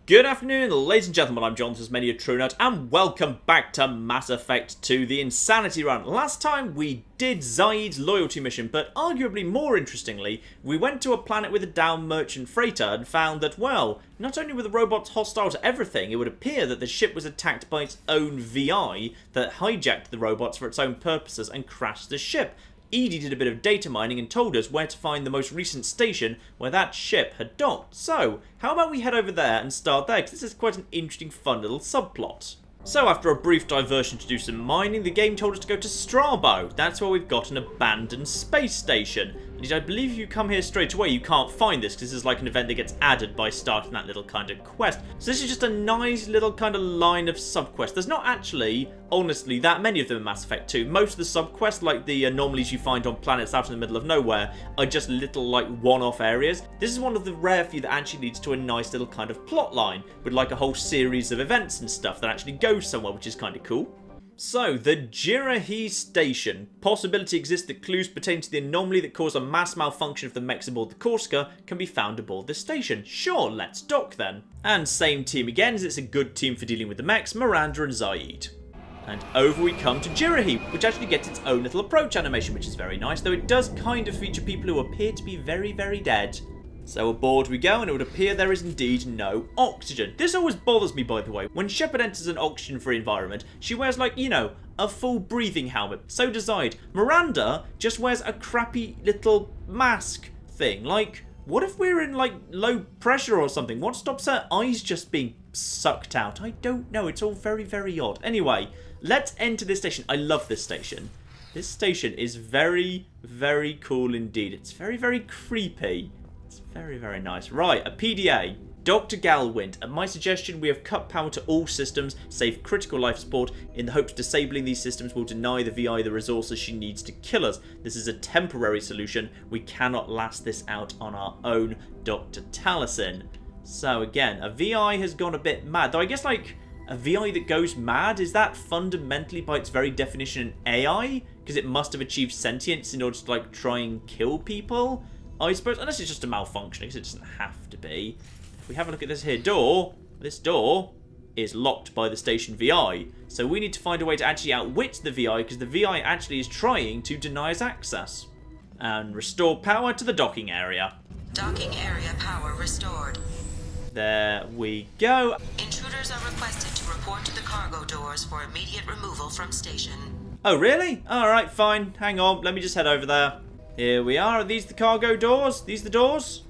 Good afternoon, ladies and gentlemen, I'm John, this is many a true nut, and welcome back to Mass Effect 2, the Insanity Run. Last time we did Zaid's loyalty mission, but arguably more interestingly, we went to a planet with a downed merchant freighter and found that, well, not only were the robots hostile to everything, it would appear that the ship was attacked by its own VI that hijacked the robots for its own purposes and crashed the ship. Edie did a bit of data mining and told us where to find the most recent station where that ship had docked. So, how about we head over there and start there, because this is quite an interesting, fun little subplot. So, after a brief diversion to do some mining, the game told us to go to Strabo. That's where we've got an abandoned space station. And I believe if you come here straight away, you can't find this, because this is like an event that gets added by starting that little kind of quest. So this is just a nice little kind of line of subquests. There's not actually, honestly, that many of them in Mass Effect 2. Most of the subquests, like the anomalies you find on planets out in the middle of nowhere, are just little, like, one-off areas. This is one of the rare few that actually leads to a nice little kind of plot line, with like a whole series of events and stuff that actually goes somewhere, which is kind of cool. So, the Jirahi Station. Possibility exists that clues pertaining to the anomaly that caused a mass malfunction of the mechs aboard the Corsica can be found aboard the station. Sure, let's dock then. And same team again, as it's a good team for dealing with the mechs, Miranda and Zaid. And over we come to Jirahi, which actually gets its own little approach animation, which is very nice, though it does kind of feature people who appear to be very, very dead. So aboard we go, and it would appear there is indeed no oxygen. This always bothers me, by the way. When Shepard enters an oxygen-free environment, she wears, like, you know, a full breathing helmet. So does Zaid. Miranda just wears a crappy little mask thing. Like, what if we're in, like, low pressure or something? What stops her eyes just being sucked out? I don't know. It's all very, very odd. Anyway, let's enter this station. I love this station. This station is very, very cool indeed. It's very, very creepy. Very, very nice. Right, a PDA. Dr. Galwind. At my suggestion, we have cut power to all systems, save critical life support, in the hopes disabling these systems will deny the VI the resources she needs to kill us. This is a temporary solution. We cannot last this out on our own, Dr. Taliesin. So again, a VI has gone a bit mad. Though I guess, like, a VI that goes mad, is that fundamentally by its very definition an AI? Because it must have achieved sentience in order to, like, try and kill people? I suppose, unless it's just a malfunctioning, because it doesn't have to be. If we have a look at this here door, this door is locked by the station VI. So we need to find a way to actually outwit the VI, because the VI actually is trying to deny us access. And restore power to the docking area. Docking area power restored. There we go. Intruders are requested to report to the cargo doors for immediate removal from station. Oh, really? Alright, fine. Hang on, let me just head over there. Here we are. Are these the cargo doors? These the doors?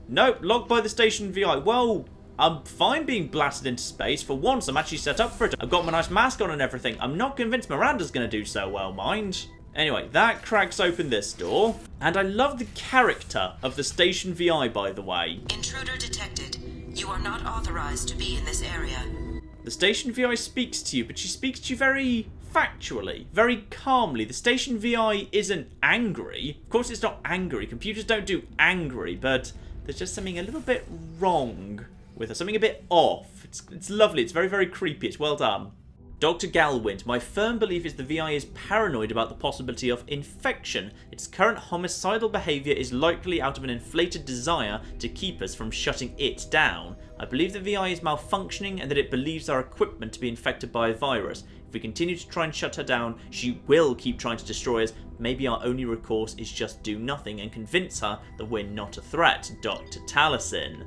Nope, locked by the station VI. Well, I'm fine being blasted into space. For once, I'm actually set up for it. I've got my nice mask on and everything. I'm not convinced Miranda's going to do so well, mind. Anyway, that cracks open this door. And I love the character of the station VI, by the way. Intruder detected. You are not authorized to be in this area. The station VI speaks to you, but she speaks to you very factually, very calmly. The station VI isn't angry. Of course it's not angry. Computers don't do angry, but there's just something a little bit wrong with her. Something a bit off. It's lovely. It's very, very creepy. It's well done. Dr. Galwind, my firm belief is the VI is paranoid about the possibility of infection. Its current homicidal behaviour is likely out of an inflated desire to keep us from shutting it down. I believe the VI is malfunctioning and that it believes our equipment to be infected by a virus. If we continue to try and shut her down, she will keep trying to destroy us. Maybe our only recourse is just do nothing and convince her that we're not a threat. Dr. Taliesin.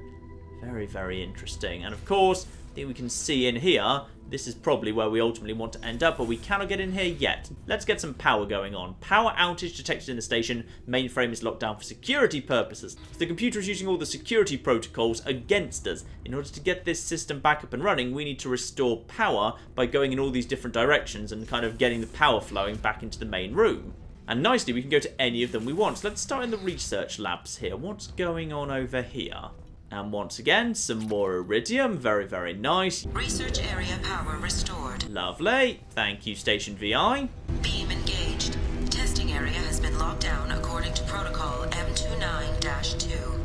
Very, very interesting. And of course, I think we can see in here, this is probably where we ultimately want to end up, but we cannot get in here yet. Let's get some power going on. Power outage detected in the station. Mainframe is locked down for security purposes. The computer is using all the security protocols against us. In order to get this system back up and running, we need to restore power by going in all these different directions and kind of getting the power flowing back into the main room. And nicely, we can go to any of them we want. So let's start in the research labs here. What's going on over here? And once again, some more iridium. Very, very nice. Research area power restored. Lovely. Thank you, Station VI. Beam engaged. Testing area has been locked down according to protocol M29-2.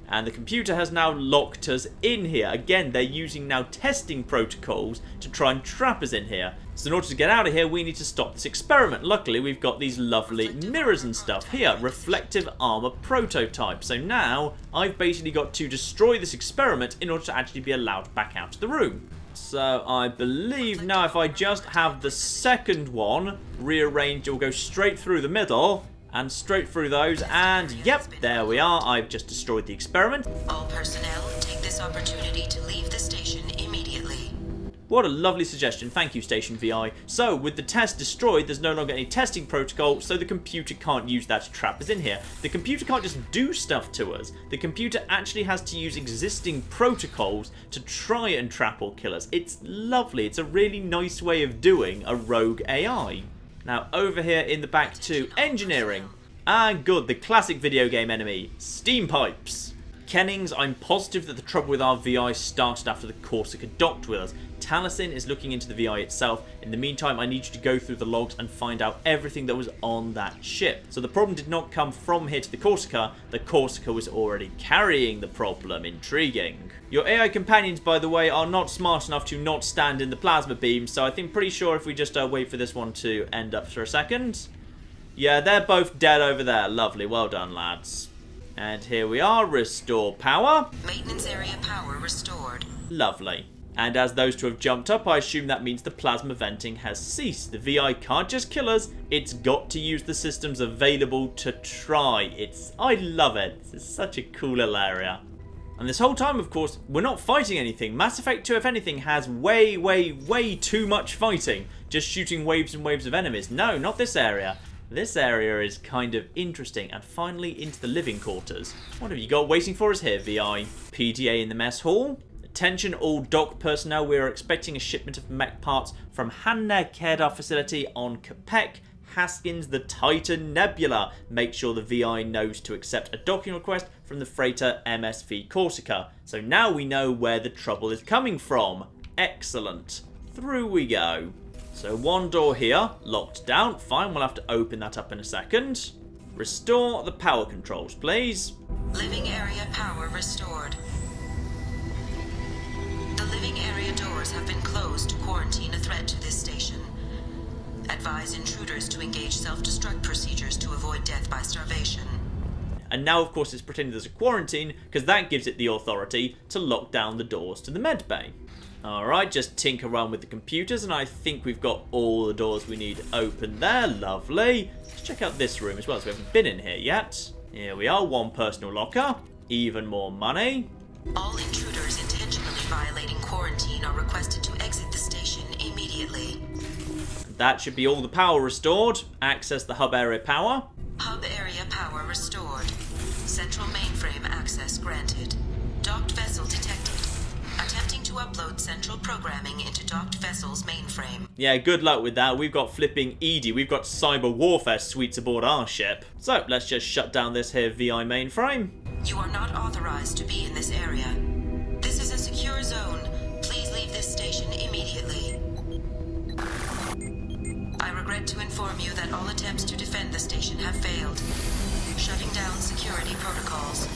And the computer has now locked us in here. Again, they're using now testing protocols to try and trap us in here. So in order to get out of here, we need to stop this experiment. Luckily, we've got these lovely mirrors and stuff here. Reflective armor prototype. So now, I've basically got to destroy this experiment in order to actually be allowed back out of the room. So I believe now if I just have the second one rearranged, it will go straight through the middle. And straight through those, and yep, there we are. I've just destroyed the experiment. All personnel take this opportunity to leave the station immediately. What a lovely suggestion. Thank you, Station VI. So, with the test destroyed, there's no longer any testing protocol, so the computer can't use that to trap us in here. The computer can't just do stuff to us. The computer actually has to use existing protocols to try and trap or kill us. It's lovely. It's a really nice way of doing a rogue AI. Now, over here in the back to engineering. And good, the classic video game enemy, steam pipes. Kennings, I'm positive that the trouble with our VI started after the Corsica docked with us. Taliesin is looking into the VI itself. In the meantime, I need you to go through the logs and find out everything that was on that ship. So the problem did not come from here to the Corsica was already carrying the problem. Intriguing. Your AI companions, by the way, are not smart enough to not stand in the plasma beam, so I think pretty sure if we just wait for this one to end up for a second. Yeah, they're both dead over there. Lovely, well done, lads. And here we are, restore power. Maintenance area power restored. Lovely. And as those two have jumped up, I assume that means the plasma venting has ceased. The VI can't just kill us, it's got to use the systems available to try. I love it. It's such a cool little area. And this whole time, of course, we're not fighting anything. Mass Effect 2, if anything, has way, way, way too much fighting. Just shooting waves and waves of enemies. No, not this area. This area is kind of interesting. And finally, into the living quarters. What have you got waiting for us here, VI? PDA in the mess hall. Attention all dock personnel, we are expecting a shipment of mech parts from Hanna Kedar facility on Capek, Haskins, the Titan Nebula. Make sure the VI knows to accept a docking request from the freighter MSV Corsica. So now we know where the trouble is coming from. Excellent. Through we go. So one door here, locked down. Fine, we'll have to open that up in a second. Restore the power controls, please. Living area power restored. The living area doors have been closed to quarantine a threat to this station. Advise intruders to engage self-destruct procedures to avoid death by starvation. And now, of course, it's pretending there's a quarantine, because that gives it the authority to lock down the doors to the med bay. Alright, just tinker around with the computers, and I think we've got all the doors we need open there. Lovely. Let's check out this room as well, so we haven't been in here yet. Here we are, one personal locker. Even more money. All intruders intentionally violating quarantine are requested to exit the station immediately. That should be all the power restored. Access the hub area power. Hub area power restored. Central mainframe access granted. Docked vessel detected. Attempting to upload central programming into docked vessel's mainframe. Yeah, good luck with that. We've got flipping Edie. We've got cyber warfare suites aboard our ship. So, let's just shut down this here VI mainframe. You are not authorized to be in this area. This is a secure zone. Please leave this station immediately. I regret to inform you that all attempts to defend the station have failed. Shutting down security protocols.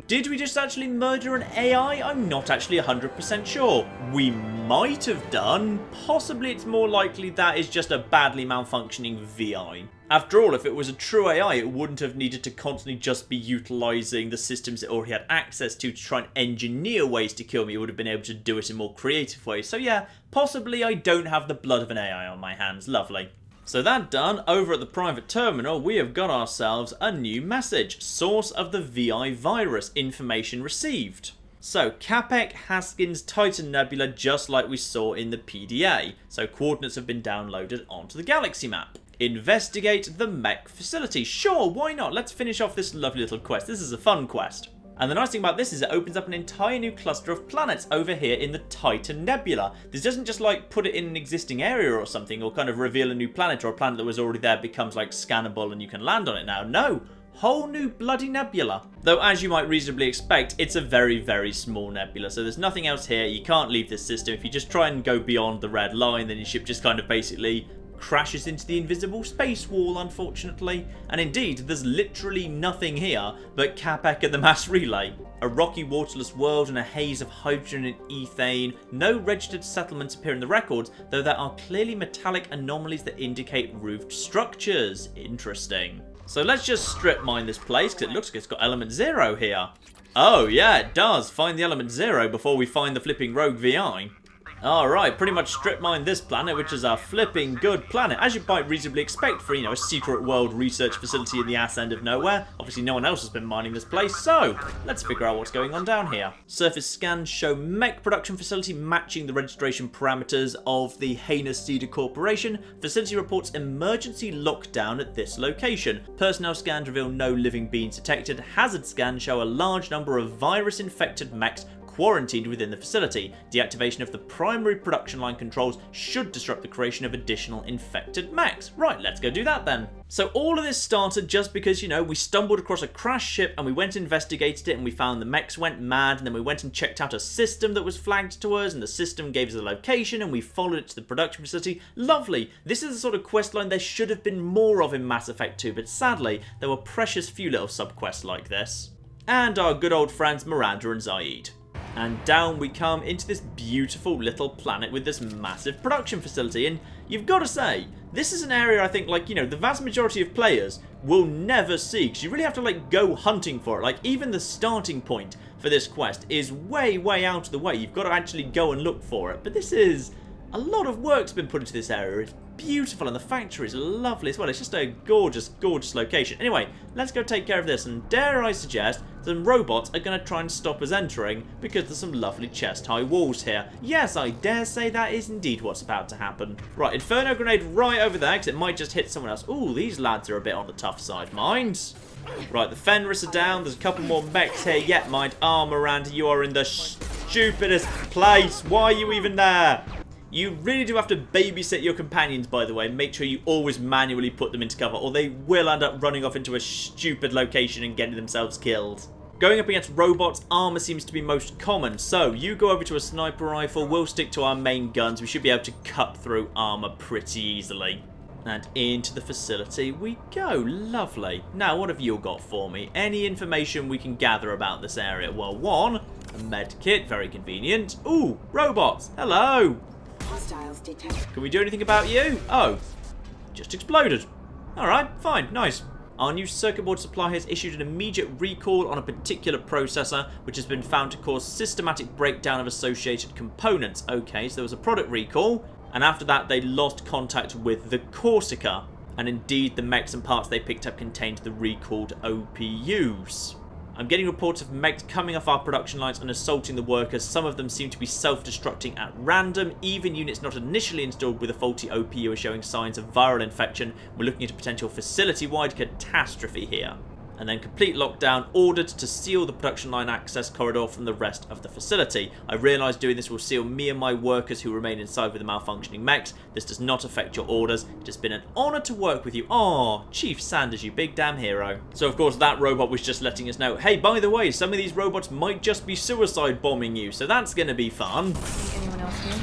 Did we just actually murder an AI? I'm not actually 100% sure. We might have done. Possibly it's more likely that is just a badly malfunctioning VI. After all, if it was a true AI, it wouldn't have needed to constantly just be utilising the systems it already had access to try and engineer ways to kill me. It would have been able to do it in more creative ways. So yeah, possibly I don't have the blood of an AI on my hands. Lovely. So that done, over at the private terminal, we have got ourselves a new message. Source of the VI virus. Information received. So, Capek, Haskins, Titan Nebula, just like we saw in the PDA. So, coordinates have been downloaded onto the galaxy map. Investigate the mech facility. Sure, why not? Let's finish off this lovely little quest. This is a fun quest. And the nice thing about this is it opens up an entire new cluster of planets over here in the Titan Nebula. This doesn't just like put it in an existing area or something, or kind of reveal a new planet, or a planet that was already there becomes like scannable and you can land on it now. No, whole new bloody nebula. Though as you might reasonably expect, it's a very, very small nebula, so there's nothing else here. You can't leave this system. If you just try and go beyond the red line, then your ship just kind of basically crashes into the invisible space wall, unfortunately. And indeed, there's literally nothing here but Capek and the mass relay. A rocky, waterless world and a haze of hydrogen and ethane. No registered settlements appear in the records, though there are clearly metallic anomalies that indicate roofed structures. Interesting. So let's just strip mine this place, because it looks like it's got element 0 here. Oh yeah, it does. Find the element 0 before we find the flipping rogue VI. Alright, pretty much strip mine this planet, which is a flipping good planet, as you might reasonably expect for, a secret world research facility in the ass end of nowhere. Obviously no one else has been mining this place, so let's figure out what's going on down here. Surface scans show mech production facility matching the registration parameters of the heinous Cedar Corporation. Facility reports emergency lockdown at this location. Personnel scans reveal no living beings detected. Hazard scans show a large number of virus-infected mechs quarantined within the facility. Deactivation of the primary production line controls should disrupt the creation of additional infected mechs. Right, let's go do that then. So all of this started just because, we stumbled across a crashed ship and we went and investigated it and we found the mechs went mad, and then we went and checked out a system that was flagged to us, and the system gave us a location and we followed it to the production facility. Lovely. This is the sort of quest line there should have been more of in Mass Effect 2, but sadly there were precious few little sub-quests like this. And our good old friends Miranda and Zaid. And down we come into this beautiful little planet with this massive production facility. And you've got to say, this is an area I think, the vast majority of players will never see, because you really have to, go hunting for it. Even the starting point for this quest is way, way out of the way. You've got to actually go and look for it. But this is... a lot of work's been put into this area. It's beautiful and the factory is lovely as well. It's just a gorgeous, gorgeous location. Anyway, let's go take care of this, and dare I suggest some robots are going to try and stop us entering because there's some lovely chest-high walls here. Yes, I dare say that is indeed what's about to happen. Right, Inferno Grenade right over there, because it might just hit someone else. Ooh, these lads are a bit on the tough side, mind. Right, the Fenris are down. There's a couple more mechs here yet, mind. Oh, Miranda, you are in the stupidest place. Why are you even there? You really do have to babysit your companions, by the way. Make sure you always manually put them into cover, or they will end up running off into a stupid location and getting themselves killed. Going up against robots, armor seems to be most common. So you go over to a sniper rifle, we'll stick to our main guns. We should be able to cut through armor pretty easily. And into the facility we go. Lovely. Now, what have you got for me? Any information we can gather about this area? Well, one, a med kit, very convenient. Ooh, robots. Hello. Can we do anything about you? Oh, just exploded. Alright, fine, nice. Our new circuit board supply has issued an immediate recall on a particular processor, which has been found to cause systematic breakdown of associated components. Okay, so there was a product recall, and after that they lost contact with the Corsica. And indeed, the mechs and parts they picked up contained the recalled OPUs. I'm getting reports of mechs coming off our production lines and assaulting the workers. Some of them seem to be self-destructing at random. Even units not initially installed with a faulty OPU are showing signs of viral infection. We're looking at a potential facility-wide catastrophe here. And then complete lockdown, ordered to seal the production line access corridor from the rest of the facility. I realise doing this will seal me and my workers who remain inside with the malfunctioning mechs. This does not affect your orders. It has been an honour to work with you. Aw, Chief Sanders, you big damn hero. So of course that robot was just letting us know, hey, by the way, some of these robots might just be suicide bombing you, so that's going to be fun. Anyone else here?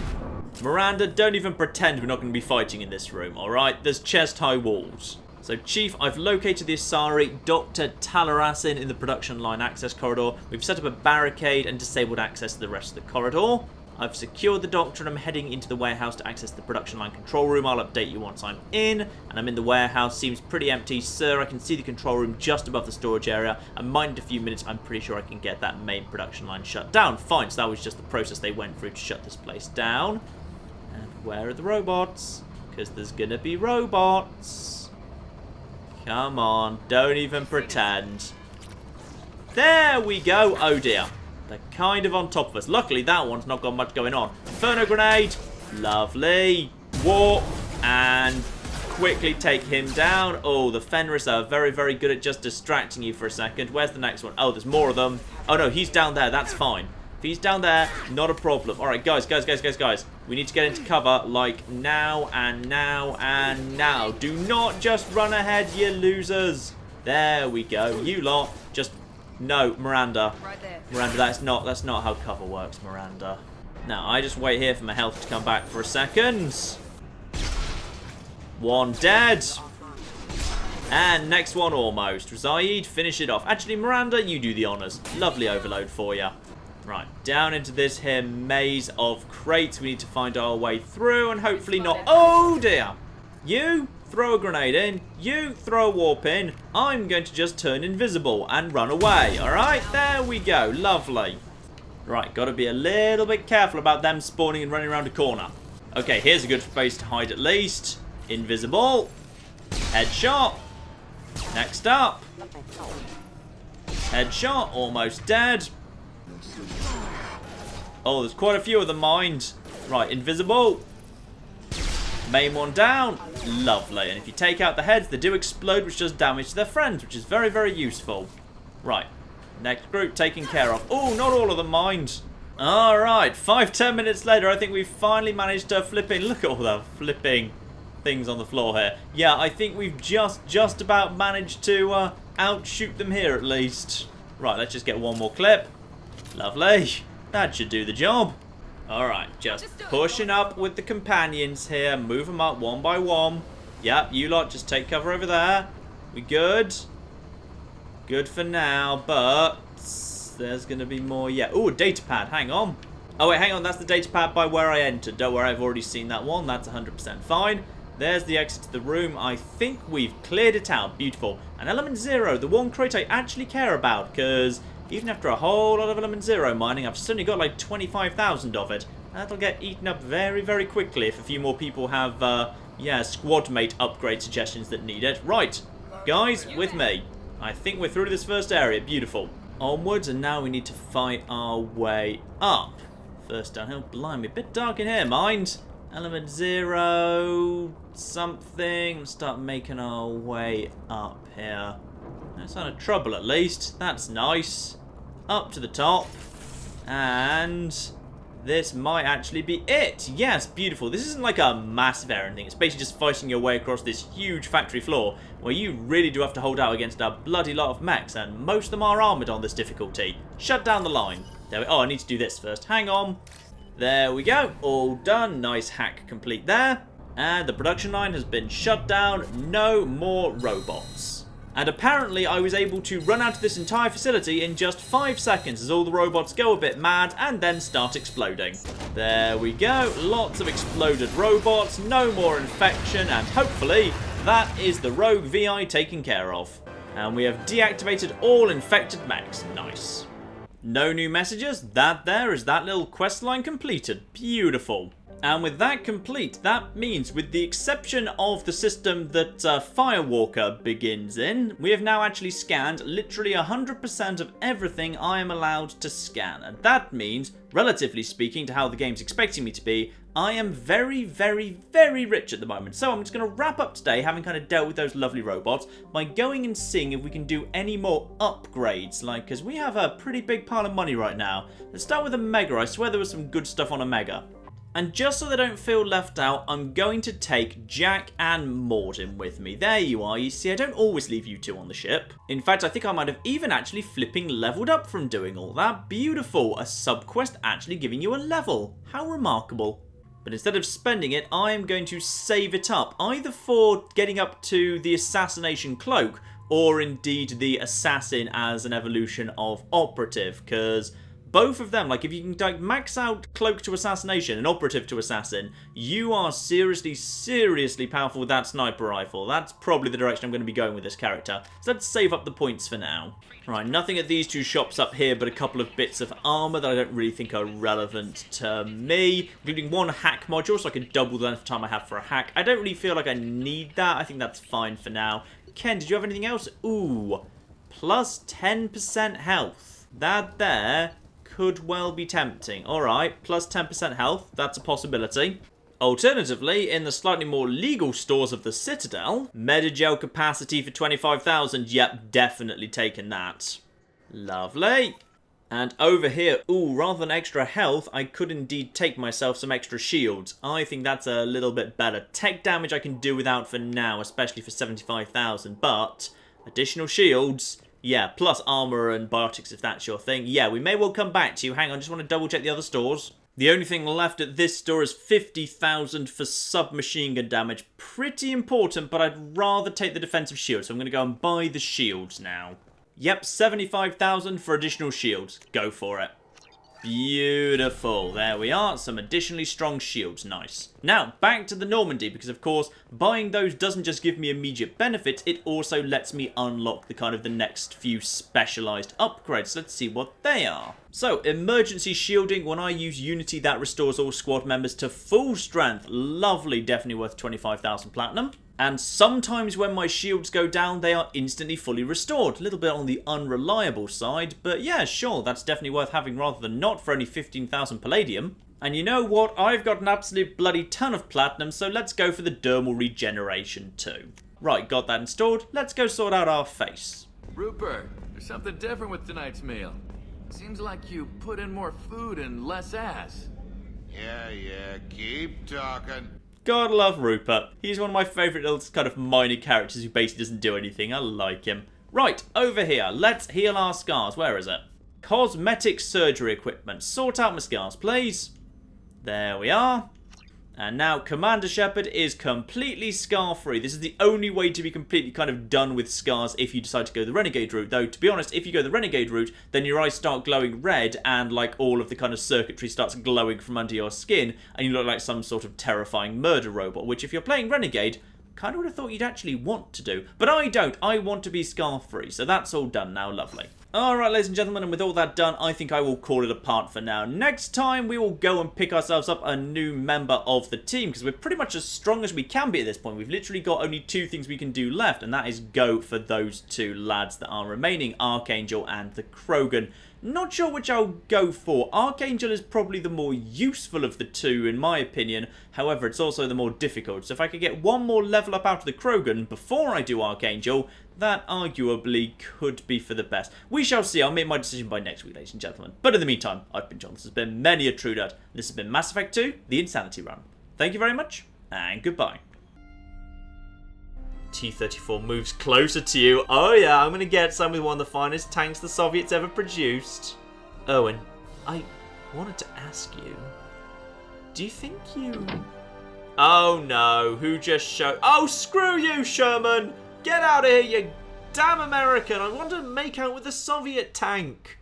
Miranda, don't even pretend we're not going to be fighting in this room, alright? There's chest-high walls. So, Chief, I've located the Asari Dr. Talarasin in the production line access corridor. We've set up a barricade and disabled access to the rest of the corridor. I've secured the Doctor and I'm heading into the warehouse to access the production line control room. I'll update you once I'm in. And I'm in the warehouse. Seems pretty empty. Sir, I can see the control room just above the storage area. And mind a few minutes, I'm pretty sure I can get that main production line shut down. Fine, so that was just the process they went through to shut this place down. And where are the robots? Because there's going to be robots. Come on, don't even pretend. There we go. Oh dear. They're kind of on top of us. Luckily, that one's not got much going on. Inferno Grenade. Lovely. Warp. And quickly take him down. Oh, the Fenris are very, very good at just distracting you for a second. Where's the next one? Oh, there's more of them. Oh no, he's down there. That's fine. If he's down there, not a problem. Alright, guys. We need to get into cover, like, now and now and now. Do not just run ahead, you losers. There we go. You lot, just... No, Miranda. Right there. Miranda, that's not how cover works, Miranda. Now, I just wait here for my health to come back for a second. One dead. And next one almost. Zaid, finish it off. Actually, Miranda, you do the honours. Lovely overload for you. Right, down into this here maze of crates. We need to find our way through and hopefully not... Oh, dear. You throw a grenade in. You throw a warp in. I'm going to just turn invisible and run away. All right, there we go. Lovely. Right, got to be a little bit careful about them spawning and running around a corner. Okay, here's a good space to hide at least. Invisible. Headshot. Next up. Headshot. Almost dead. Oh, there's quite a few of them, mind. Right, invisible. Main one down. Lovely. And if you take out the heads, they do explode, which does damage to their friends, which is very, very useful. Right. Next group taken care of. Oh, not all of them, mind. Alright, 5-10 minutes later, I think we've finally managed to flip in. Look at all the flipping things on the floor here. Yeah, I think we've just about managed to outshoot them here at least. Right, let's just get one more clip. Lovely. That should do the job. Alright, just pushing up with the companions here. Move them up one by one. Yep, you lot just take cover over there. We good? Good for now, but there's going to be more. Yeah. Oh, a data pad. Hang on. Oh, wait, hang on. That's the data pad by where I entered. Don't worry, I've already seen that one. That's 100% fine. There's the exit to the room. I think we've cleared it out. Beautiful. And element 0, the one crate I actually care about, because even after a whole lot of element 0 mining, I've certainly got like 25,000 of it. That'll get eaten up very, very quickly if a few more people have, yeah, squad mate upgrade suggestions that need it. Right, guys, with me. I think we're through to this first area. Beautiful. Onwards, and now we need to fight our way up. First downhill. Blimey, a bit dark in here, mind. Element 0, something. Let's start making our way up here. No sign of trouble, at least. That's nice. Up to the top. And this might actually be it. Yes, beautiful. This isn't like a massive area or anything. It's basically just fighting your way across this huge factory floor where you really do have to hold out against a bloody lot of mechs, and most of them are armoured on this difficulty. Shut down the line. There we... Oh, I need to do this first. Hang on. There we go. All done. Nice hack complete there. And the production line has been shut down. No more robots. And apparently I was able to run out of this entire facility in just 5 seconds as all the robots go a bit mad and then start exploding. There we go. Lots of exploded robots. No more infection. And hopefully that is the rogue VI taken care of. And we have deactivated all infected mechs. Nice. No new messages. That there is that little quest line completed. Beautiful. And with that complete, that means with the exception of the system that Firewalker begins in, we have now actually scanned literally 100% of everything I am allowed to scan. And that means, relatively speaking to how the game's expecting me to be, I am very, very, very rich at the moment. So I'm just going to wrap up today, having kind of dealt with those lovely robots, by going and seeing if we can do any more upgrades. Like, because we have a pretty big pile of money right now. Let's start with a Mega. I swear there was some good stuff on a Mega. And just so they don't feel left out, I'm going to take Jack and Morden with me. There you are. You see, I don't always leave you two on the ship. In fact, I think I might have even actually flipping leveled up from doing all that. Beautiful. A sub-quest actually giving you a level. How remarkable. But instead of spending it, I am going to save it up. Either for getting up to the assassination cloak, or indeed the assassin as an evolution of operative. Because both of them, like if you can like max out cloak to assassination and operative to assassin, you are seriously, seriously powerful with that sniper rifle. That's probably the direction I'm going to be going with this character. So let's save up the points for now. Right, nothing at these two shops up here, but a couple of bits of armor that I don't really think are relevant to me, including one hack module, so I can double the length of time I have for a hack. I don't really feel like I need that. I think that's fine for now. Ken, did you have anything else? Ooh, plus 10% health. That there could well be tempting. Alright, plus 10% health, that's a possibility. Alternatively, in the slightly more legal stores of the Citadel, Metagel capacity for 25,000, yep, definitely taking that. Lovely. And over here, ooh, rather than extra health, I could indeed take myself some extra shields. I think that's a little bit better. Tech damage I can do without for now, especially for 75,000, but additional shields, yeah, plus armor and biotics if that's your thing. Yeah, we may well come back to you. Hang on, just want to double check the other stores. The only thing left at this store is 50,000 for submachine gun damage. Pretty important, but I'd rather take the defensive shield, so I'm going to go and buy the shields now. Yep, 75,000 for additional shields. Go for it. Beautiful. There we are. Some additionally strong shields. Nice. Now, back to the Normandy, because of course, buying those doesn't just give me immediate benefits, it also lets me unlock the next few specialized upgrades. Let's see what they are. So, emergency shielding. When I use Unity, that restores all squad members to full strength. Lovely. Definitely worth 25,000 platinum. And sometimes when my shields go down, they are instantly fully restored. A little bit on the unreliable side, but yeah, sure, that's definitely worth having rather than not for only 15,000 palladium. And you know what? I've got an absolute bloody ton of platinum, so let's go for the dermal regeneration too. Right, got that installed. Let's go sort out our face. Rupert, there's something different with tonight's meal. Seems like you put in more food and less ass. Yeah, keep talking. God love Rupert. He's one of my favourite little kind of minor characters who basically doesn't do anything. I like him. Right, over here. Let's heal our scars. Where is it? Cosmetic surgery equipment. Sort out my scars, please. There we are. And now Commander Shepard is completely scar-free. This is the only way to be completely kind of done with scars if you decide to go the Renegade route. Though, to be honest, if you go the Renegade route, then your eyes start glowing red and like all of the kind of circuitry starts glowing from under your skin and you look like some sort of terrifying murder robot, which if you're playing Renegade, kind of would have thought you'd actually want to do. But I don't. I want to be scar-free. So that's all done now. Lovely. Alright, ladies and gentlemen, and with all that done, I think I will call it a part for now. Next time, we will go and pick ourselves up a new member of the team, because we're pretty much as strong as we can be at this point. We've literally got only 2 things we can do left, and that is go for those 2 lads that are remaining, Archangel and the Krogan. Not sure which I'll go for. Archangel is probably the more useful of the 2, in my opinion. However, it's also the more difficult. So if I could get 1 more level up out of the Krogan before I do Archangel, that arguably could be for the best. We shall see. I'll make my decision by next week, ladies and gentlemen. But in the meantime, I've been John. This has been many a true nerd. This has been Mass Effect 2, The Insanity Run. Thank you very much, and goodbye. T-34 moves closer to you. Oh yeah, I'm going to get some with one of the finest tanks the Soviets ever produced. Owen, I wanted to ask you, do you think you... Oh no, who just showed... Oh, screw you, Sherman! Get out of here, you damn American! I want to make out with the Soviet tank!